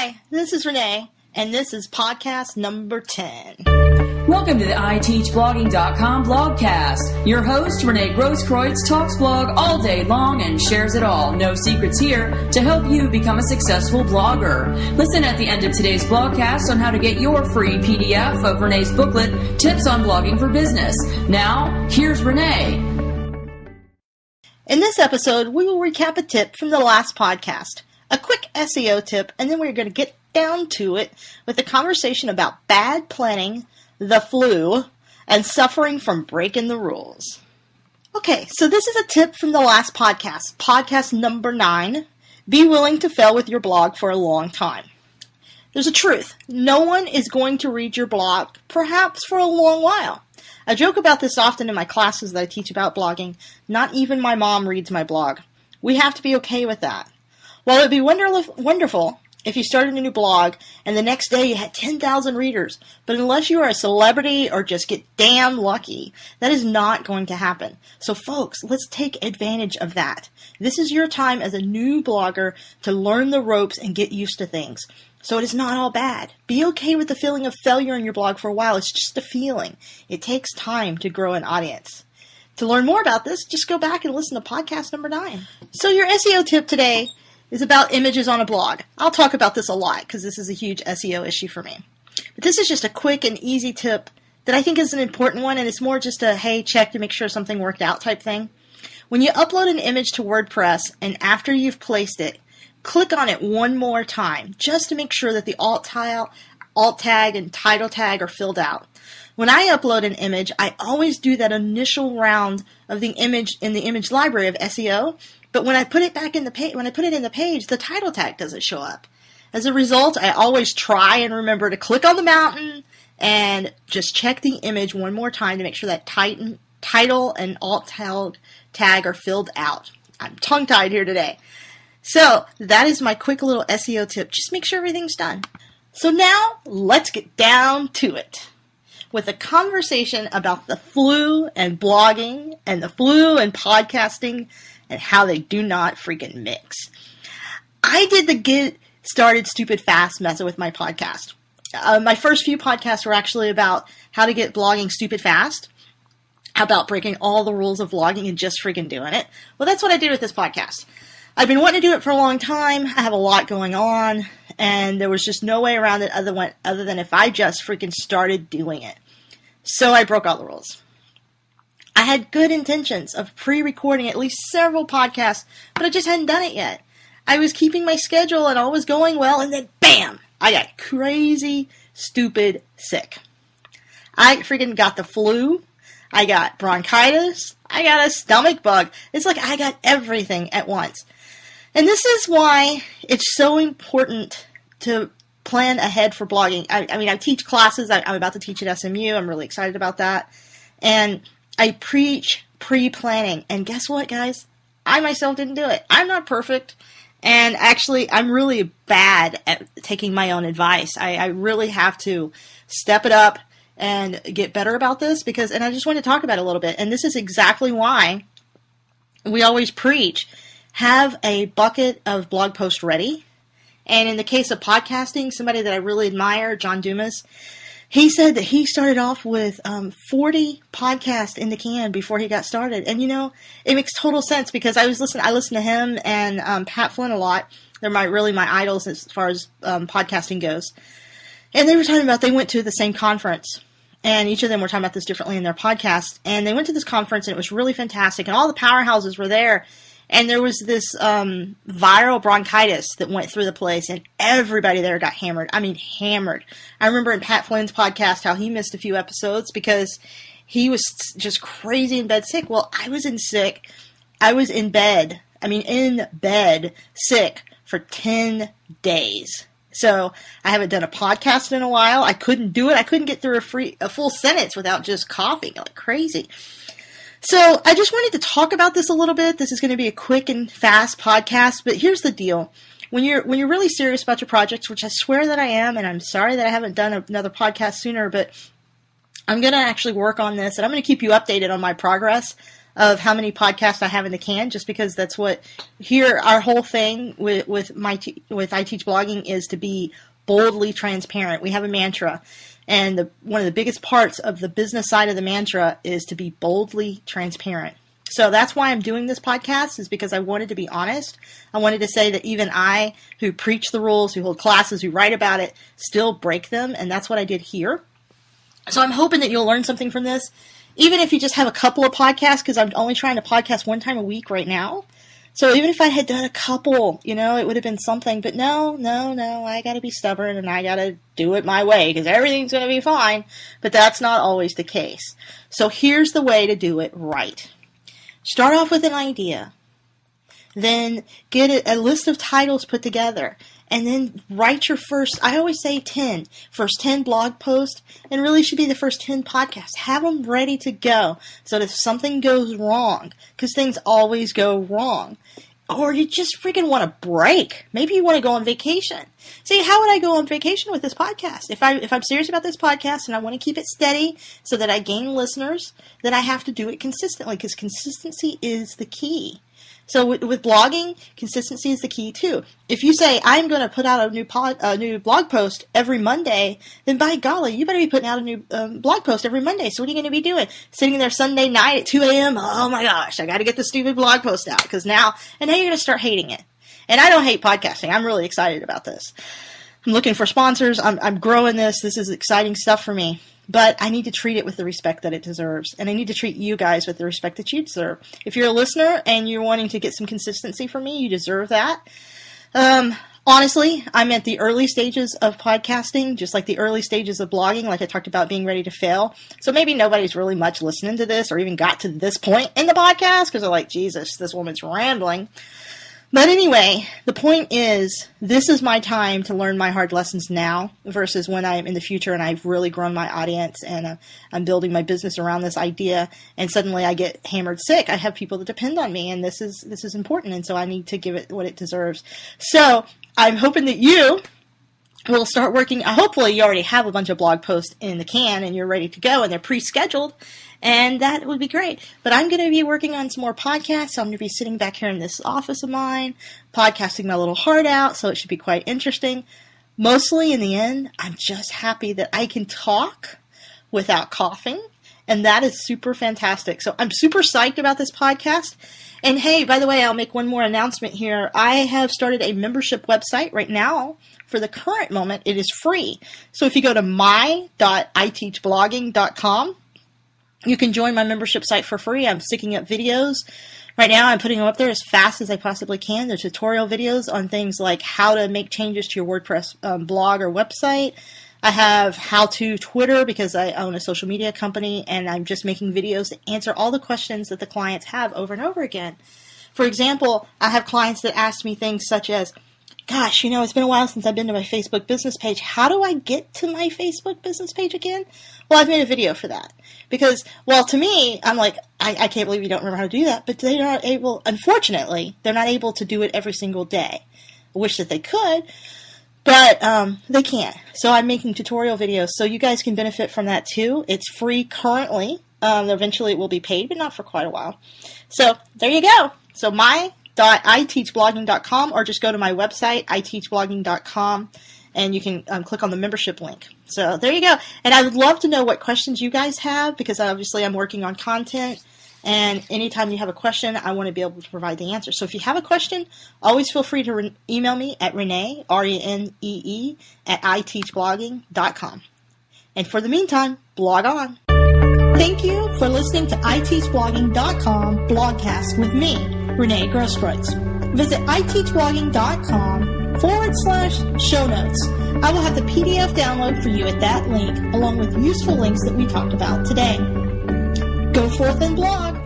Hi, this is Renee, and this is podcast number 10. Welcome to the ITeachBlogging.com blogcast. Your host, Renee Grosskreutz, talks blog all day long and shares it all. No secrets here to help you become a successful blogger. Listen at the end of today's blogcast on how to get your free PDF of Renee's booklet, Tips on Blogging for Business. Now, here's Renee. In this episode, we will recap a tip from the last podcast, a quick SEO tip, and then we're going to get down to it with a conversation about bad planning, the flu, and suffering from breaking the rules. Okay, so this is a tip from the last podcast, podcast number 9, be willing to fail with your blog for a long time. There's a truth. No one is going to read your blog, perhaps for a long while. I joke about this often in my classes that I teach about blogging. Not even my mom reads my blog. We have to be okay with that. While it would be wonderful if you started a new blog and the next day you had 10,000 readers, but unless you are a celebrity or just get damn lucky, that is not going to happen. So folks, let's take advantage of that. This is your time as a new blogger to learn the ropes and get used to things. So it is not all bad. Be okay with the feeling of failure in your blog for a while. It's just a feeling. It takes time to grow an audience. To learn more about this, just go back and listen to podcast number 9. So your SEO tip today is about images on a blog. I'll talk about this a lot because this is a huge SEO issue for me. But this is just a quick and easy tip that I think is an important one, and it's more just a, hey, check to make sure something worked out type thing. When you upload an image to WordPress and after you've placed it, click on it one more time just to make sure that the alt tag and title tag are filled out. When I upload an image, I always do that initial round of the image in the image library of SEO. But when I put it back in the page, the title tag doesn't show up. As a result, I always try and remember to click on the mountain and just check the image one more time to make sure that title and alt tag are filled out. I'm tongue-tied here today. So that is my quick little SEO tip. Just make sure everything's done. So now let's get down to it with a conversation about the flu and blogging and the flu and podcasting and how they do not freaking mix. I did the get started stupid fast method with my podcast. My first few podcasts were actually about how to get blogging stupid fast, about breaking all the rules of blogging and just freaking doing it. Well, that's what I did with this podcast. I've been wanting to do it for a long time. I have a lot going on, and there was just no way around it other than if I just freaking started doing it. So I broke all the rules. I had good intentions of pre-recording at least several podcasts, but I just hadn't done it yet. I was keeping my schedule and all was going well, and then bam! I got crazy, stupid sick. I freaking got the flu. I got bronchitis. I got a stomach bug. It's like I got everything at once. And this is why it's so important to plan ahead for blogging. I mean, I teach classes. I'm about to teach at SMU. I'm really excited about that. And I preach pre-planning. And guess what, guys? I myself didn't do it. I'm not perfect. And actually, I'm really bad at taking my own advice. I really have to step it up and get better about this and I just want to talk about it a little bit. And this is exactly why we always preach, have a bucket of blog posts ready. And in the case of podcasting, somebody that I really admire, John Dumas, he said that he started off with 40 podcasts in the can before he got started. And, you know, it makes total sense because I listen to him and Pat Flynn a lot. They're my idols as far as podcasting goes. And they were talking about they went to the same conference. And each of them were talking about this differently in their podcast. And they went to this conference, and it was really fantastic. And all the powerhouses were there. And there was this viral bronchitis that went through the place, and everybody there got hammered. I mean, hammered. I remember in Pat Flynn's podcast how he missed a few episodes because he was just crazy in bed sick. Well, I was in bed sick for 10 days. So I haven't done a podcast in a while. I couldn't do it. I couldn't get through a full sentence without just coughing like crazy. So I just wanted to talk about this a little bit. This is going to be a quick and fast podcast, but here's the deal. When you're really serious about your projects, which I swear that I am, and I'm sorry that I haven't done another podcast sooner, but I'm going to actually work on this, and I'm going to keep you updated on my progress of how many podcasts I have in the can, just because that's what our whole thing with I Teach Blogging is to be boldly transparent. We have a mantra, and one of the biggest parts of the business side of the mantra is to be boldly transparent. So that's why I'm doing this podcast, is because I wanted to be honest. I wanted to say that even I, who preach the rules, who hold classes, who write about it, still break them, and that's what I did here. So I'm hoping that you'll learn something from this, even if you just have a couple of podcasts, because I'm only trying to podcast one time a week right now. So even if I had done a couple, it would have been something. But no, I got to be stubborn, and I got to do it my way, because everything's going to be fine. But that's not always the case. So here's the way to do it right. Start off with an idea. Then get a list of titles put together. And then write your I always say first 10 blog posts, and really should be the first 10 podcasts. Have them ready to go, so that if something goes wrong, because things always go wrong, or you just freaking want a break. Maybe you want to go on vacation. See, how would I go on vacation with this podcast? If I'm serious about this podcast and I want to keep it steady so that I gain listeners, then I have to do it consistently, because consistency is the key. So with blogging, consistency is the key too. If you say, I'm going to put out a new blog post every Monday, then by golly, you better be putting out a new blog post every Monday. So what are you going to be doing? Sitting there Sunday night at 2 a.m.? Oh my gosh, I got to get the stupid blog post out, because now you're going to start hating it. And I don't hate podcasting. I'm really excited about this. I'm looking for sponsors. I'm growing this. This is exciting stuff for me. But I need to treat it with the respect that it deserves. And I need to treat you guys with the respect that you deserve. If you're a listener and you're wanting to get some consistency from me, you deserve that. Honestly, I'm at the early stages of podcasting, just like the early stages of blogging, like I talked about being ready to fail. So maybe nobody's really much listening to this or even got to this point in the podcast, because they're like, Jesus, this woman's rambling. But anyway, the point is, this is my time to learn my hard lessons now versus when I'm in the future and I've really grown my audience and I'm building my business around this idea, and suddenly I get hammered sick. I have people that depend on me, and this is important, and so I need to give it what it deserves. So I'm hoping that you will start working. Hopefully you already have a bunch of blog posts in the can and you're ready to go and they're pre-scheduled, and that would be great. But I'm going to be working on some more podcasts. So I'm going to be sitting back here in this office of mine, podcasting my little heart out, so it should be quite interesting. Mostly in the end, I'm just happy that I can talk without coughing, and that is super fantastic. So I'm super psyched about this podcast. And hey, by the way, I'll make one more announcement here. I have started a membership website right now. For the current moment, it is free. So if you go to my.iteachblogging.com, you can join my membership site for free. I'm sticking up videos. Right now, I'm putting them up there as fast as I possibly can. They're tutorial videos on things like how to make changes to your WordPress blog or website. I have how-to Twitter, because I own a social media company, and I'm just making videos to answer all the questions that the clients have over and over again. For example, I have clients that ask me things such as, gosh, it's been a while since I've been to my Facebook business page. How do I get to my Facebook business page again? Well, I've made a video for that. Because, well, to me, I'm like, I can't believe you don't remember how to do that. But they're not able, unfortunately, they're not able to do it every single day. I wish that they could, but they can't. So I'm making tutorial videos, so you guys can benefit from that too. It's free currently. Eventually it will be paid, but not for quite a while. So there you go. So my.iteachblogging.com, or just go to my website, iteachblogging.com, and you can click on the membership link. So there you go. And I would love to know what questions you guys have, because obviously I'm working on content, and anytime you have a question, I want to be able to provide the answer. So if you have a question, always feel free to email me at Renee, RENEE, at iteachblogging.com. And for the meantime, blog on. Thank you for listening to iteachblogging.com blogcast with me, Renee Grosskreutz. Visit iteachblogging.com/show notes. I will have the PDF download for you at that link, along with useful links that we talked about today. Go forth and blog.